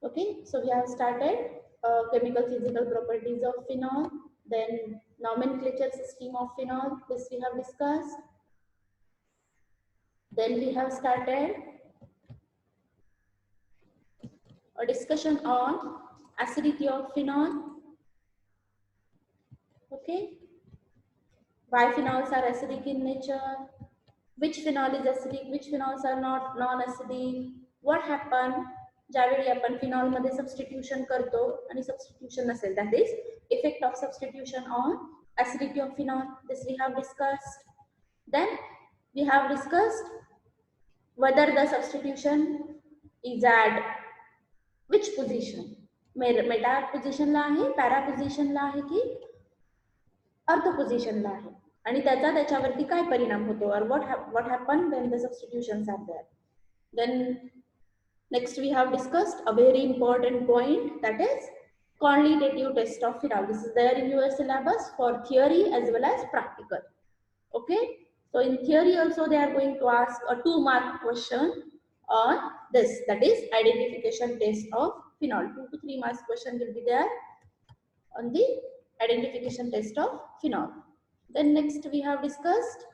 Okay, so we have started chemical physical properties of phenol, then nomenclature system of phenol, this we have discussed. Then we have started a discussion on acidity of phenol. Okay, why phenols are acidic in nature, which phenol is acidic, which phenols are not non-acidic, what happen ज्यावेळी आपण phenol मध्ये substitution करतो आणि substitution नसेल, that is effect of substitution on acidity of phenol, this we have discussed. Then we have discussed whether the substitution is at which position, meta position ला आहे, para position ला आहे की अर्थ position ला आहे, आणि त्याचा त्याच्यावरती काय परिणाम होतो, or what happen when the substitutions are there. Then next we have discussed a very important point, that is quantitative test of phenol. This is there in your syllabus for theory as well as practical. Okay, so in theory also they are going to ask a 2-mark question on this, that is identification test of phenol. 2 to 3 marks question will be there on the identification test of phenol. Then next we have discussed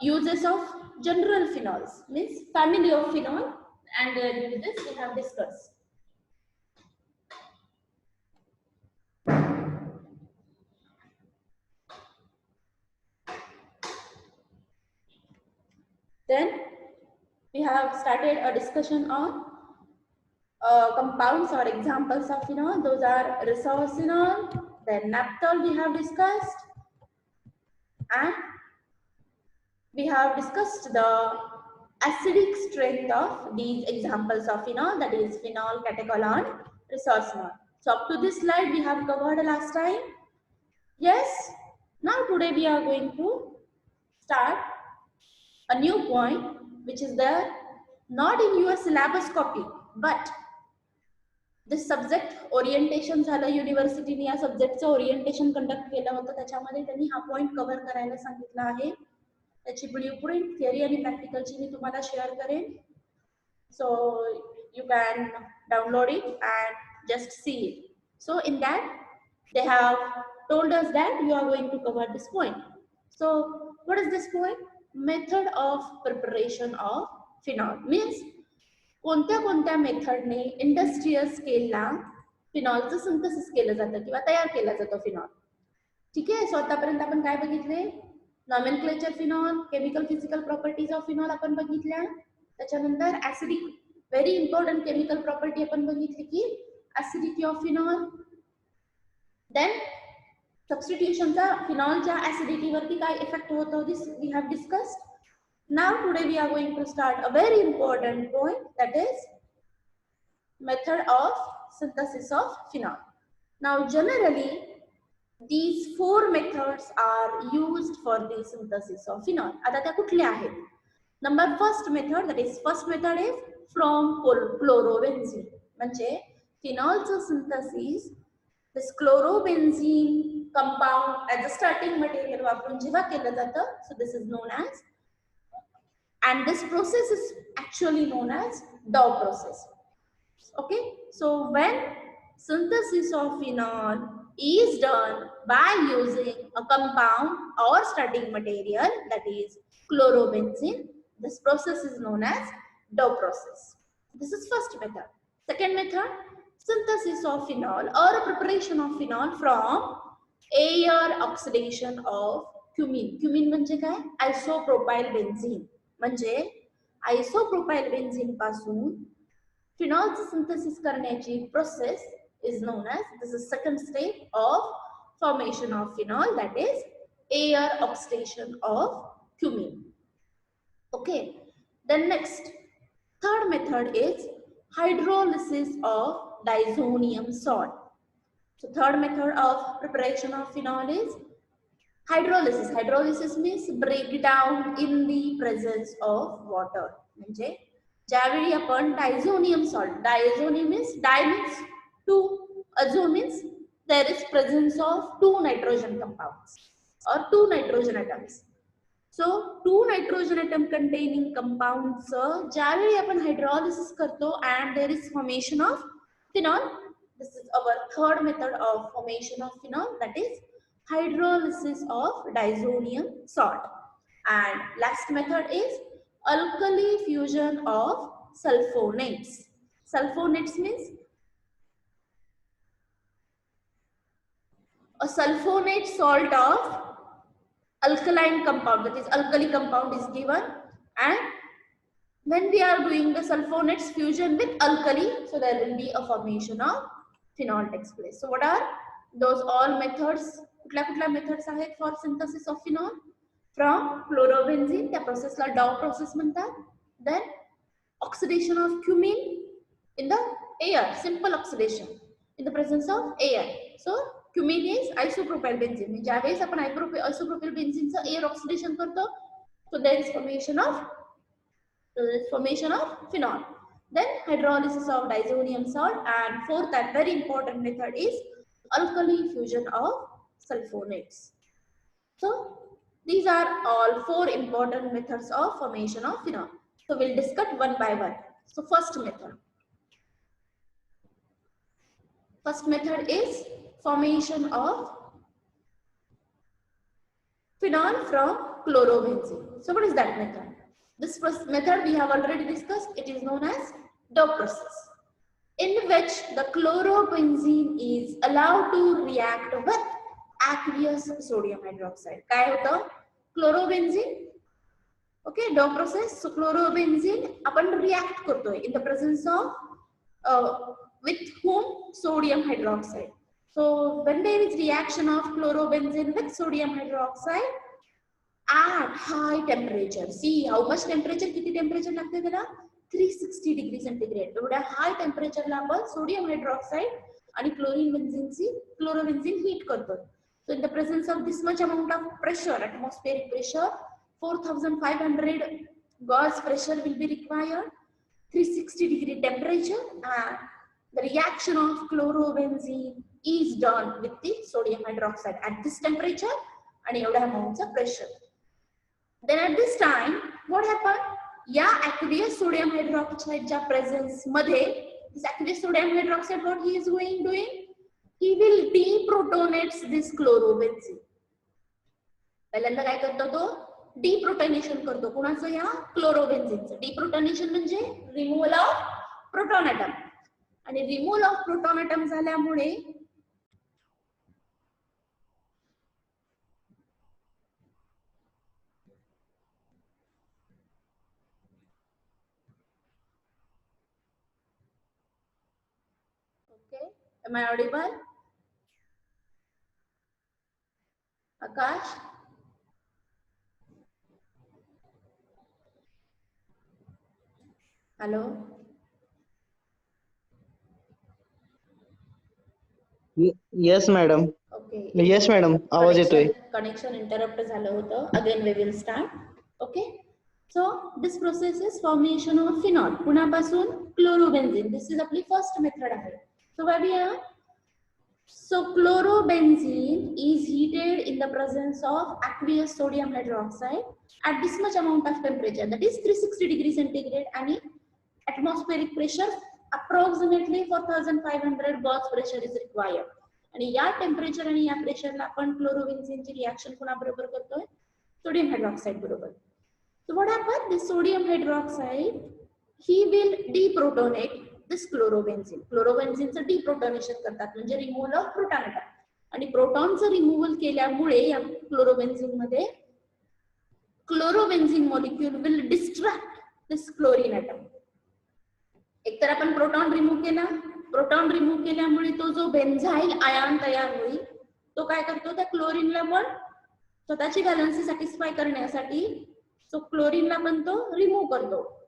uses of general phenols, means family of phenol, and this we have discussed. Then we have started a discussion on compounds or examples of phenol. Those are resorcinol, then naphthol we have discussed, and we have discussed the acidic strength of these examples of phenol, that is phenol, catechol, resorcinol. So up to this slide we have covered last time. Yes, now today we are going to start a new point which is there not in your syllabus copy, but this subject orientation झालं युनिव्हर्सिटीने, या सब्जेक्टचं orientation conduct केलं होतं, त्याच्यामध्ये त्यांनी हा point cover करायला सांगितला आहे. त्याची ब्ल्यूप्रिंट थिअरी आणि प्रॅक्टिकलची मी तुम्हाला शेअर करेन, so you can download it and just see it. So in that they have told us that you are going to cover this point. So what is this point? Method of preparation of phenol, means कोणत्या कोणत्या मेथडने industrial स्केलला फिनॉलचं synthesis केलं जातं किंवा तयार केला जातो phenol. ठीक आहे, सो आतापर्यंत आपण काय बघितले, nomenclature phenol, chemical physical properties of phenol आपण बघितल्या, त्याच्यानंतर acidic very important chemical property आपण बघितली की ऍसिडिटी ऑफ फिनॉल. देन सबस्टिट्यूशनचा फिनॉलच्या ऍसिडिटीवरती काय इफेक्ट होतो, this we have discussed. Now today we are going to start a very important point, that is method of synthesis of phenol. Now generally these 4 methods are used for the synthesis of phenol. आता त्या कुठल्या आहेत? Number first method, that is first method is from chlorobenzene. म्हणजे phenolचं synthesis this chlorobenzene compound as a starting material वापरून जेव्हा केलं जातं, so this is known as, and this process is actually known as Dow process. Okay, so when synthesis of phenol is done by using a compound or starting material, that is chlorobenzene, this process is known as Dow process. This is first method. Second method, synthesis of phenol or preparation of phenol from air oxidation of cumene. Cumene म्हणजे काय? Isopropyl benzene. म्हणजे isopropyl benzene पासून फिनॉलचं synthesis करण्याची process is known as, this is second step of formation of phenol, that is air oxidation of cumene. Okay, then next third method is hydrolysis of diazonium salt. So third method of preparation of phenol is hydrolysis. Hydrolysis means breakdown in the presence of water. म्हणजे ज्यावेळी आपण diazonium salt, diazonium means di means 2, azo means there is presence of 2 nitrogen compounds or 2 nitrogen atoms. So 2 nitrogen atom containing कंपाउंडचं ज्यावेळी आपण hydrolysis करतो and there is formation of phenol. This is our third method of formation of phenol, that is hydrolysis of diazonium salt. And last method is alkali fusion of sulfonates. Sulfonates means a sulfonate salt of alkaline compound, that is alkali compound is given, and when we are doing the sulfonates fusion with alkali, so there will be a formation of phenol takes place. So what are those all methods? कुठल्या methods आहेत for synthesis of phenol? From chlorobenzene, त्या processला Dow process म्हणतात. Then oxidation of cumene in the air, simple oxidation in the presence of air. So cumene is isopropyl benzene. ज्यावेळेस आपण isopropyl benzeneचं air oxidation करतो, so there is formation of phenol. Then hydrolysis of diazonium salt, and fourth and very important method is alkali fusion of sulfonates. So these are all 4 important methods of formation of phenol. So we'll discuss one by one. So first method is formation of phenol from chlorobenzene. So what is that method? This method we have already discussed. It is known as Dow process, in which the chlorobenzene is allowed to react with aqueous sodium hydroxide. काय होतं? Chlorobenzene. Okay, Dow process. So chlorobenzene आपण react करतोय in the presence of with whom? Sodium hydroxide. So when there is reaction of chlorobenzene with sodium hydroxide at high temperature, see how much temperature, किती temperature लागते त्याला? 360 degree centigrade. एवढ्या high temperature ला आपण sodium hydroxide आणि chlorobenzene heat करतो. So in the presence of this much amount of pressure, atmospheric pressure, 4500 Gauss pressure will be required, 360 degree temperature, and the reaction of chlorobenzene is done with the sodium hydroxide at this temperature and एवढ्या amount of pressure. Then at this time, what happened? या aqueous sodium hydroxide च्या presence मध्ये, this aqueous sodium hydroxide, what he is doing? He will deprotonate this chlorobenzene. पहिल्यांदा काय करतो तो? Deprotonation करतो. कोणाचं? या chlorobenzene. Deprotonation म्हणजे removal of proton atom. आणि removal of proton atom झाल्यामुळे am I audible? Akash? Hello? Yes, madam. Okay. Yes, madam. आवाज येतोय. Connection interrupt झालं होतं. Again we will start. Okay. So this process is formation of phenol. पुन्हापासून chlorobenzene. This is आपली first method आहे. So where we are? So chlorobenzene is heated in the presence of aqueous sodium hydroxide at this much amount of temperature, that is 360 degree centigrade, and atmospheric pressure approximately 4500 Gauss pressure is required. आणि या temperature आणि या प्रेशरला आपण क्लोरोबेन्झीनची reaction कोणाबरोबर करतोय? Sodium hydroxide बरोबर. So what happens? This sodium hydroxide, he will deprotonate this chlorobenzene. Chlorobenzene deprotonation करतात, म्हणजे रिमूव्हल ऑफ प्रोटॉन अटॉम. आणि प्रोटॉनचं रिमूव्हल केल्यामुळे या क्लोरोबेन्झीन मध्ये chlorobenzene molecule will distract this chlorine atom. एकतर आपण प्रोटॉन रिमूव्ह केला, प्रोटॉन रिमूव्ह केल्यामुळे तो जो बेन्झाईल आयन तयार होईल तो काय करतो? त्या क्लोरीनला पण स्वतःची बॅलन्सी सॅटिस्फाय करण्यासाठी सो क्लोरीनला पण तो रिमूव्ह करतो.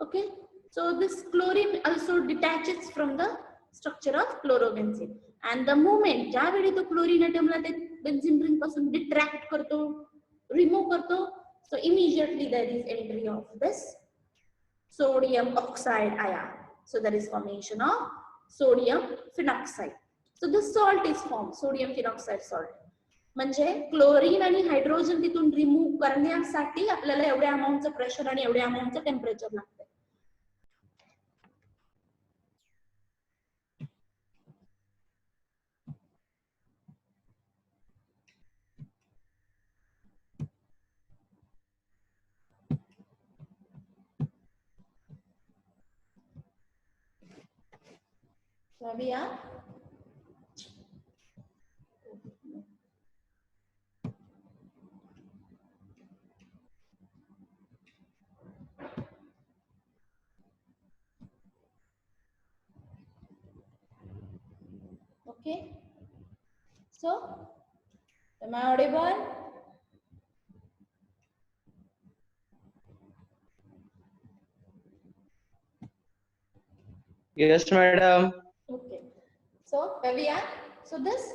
Okay, so this chlorine also detaches from the structure of chlorobenzene, and the moment ज्यावेळी तो क्लोरीन अटमला ते बेन्झीन रिंग पासून डिट्रॅक्ट करतो, रिमूव्ह करतो, so immediately there is entry of this sodium oxide ion. So there is formation of sodium phenoxide. So this salt is formed, sodium phenoxide salt. म्हणजे chlorine आणि hydrogen तिथून remove करण्यासाठी आपल्याला एवढ्या अमाऊंटचं pressure आणि एवढ्या अमाऊंटचं टेम्परेचर लागतं. So okay. So, am I audible? Yes, madam. Okay. So, where we are? So this,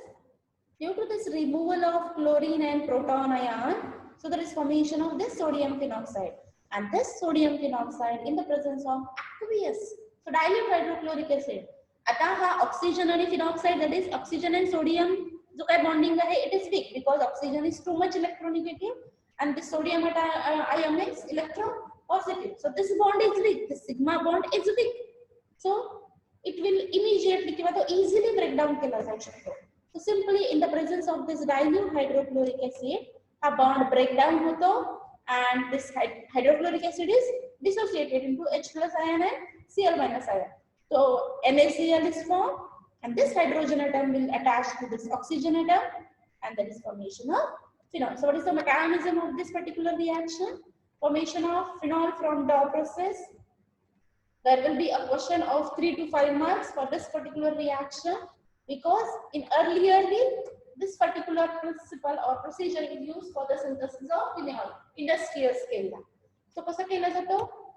due to this removal of chlorine and proton ion, so there is formation of this sodium phenoxide. And this sodium phenoxide in the presence of aqueous, so dilute hydrochloric acid. आता हा oxygen आणि phenoxide, that is oxygen and sodium जो काय bonding आहे, it is weak because oxygen is too much electronegative and the sodium ion is electropositive. So this bond is weak, the sigma bond is weak. So it will immediately किंवा तो easily break down केला जाऊ शकतो. So simply in the presence of this dilute hydrochloric acid, a bond breakdown होतो and this hydrochloric acid is dissociated into H plus ion and Cl minus ion. So NaCl is formed and this hydrogen atom will attach to this oxygen atom and there is formation of phenol. So what is the mechanism of this particular reaction? Formation of phenol from Dow process. There will be a question of 3 to 5 marks for this particular reaction because in earlierly this particular principle or procedure is used for the synthesis of phenol industrial scale. So कसा केला जातो?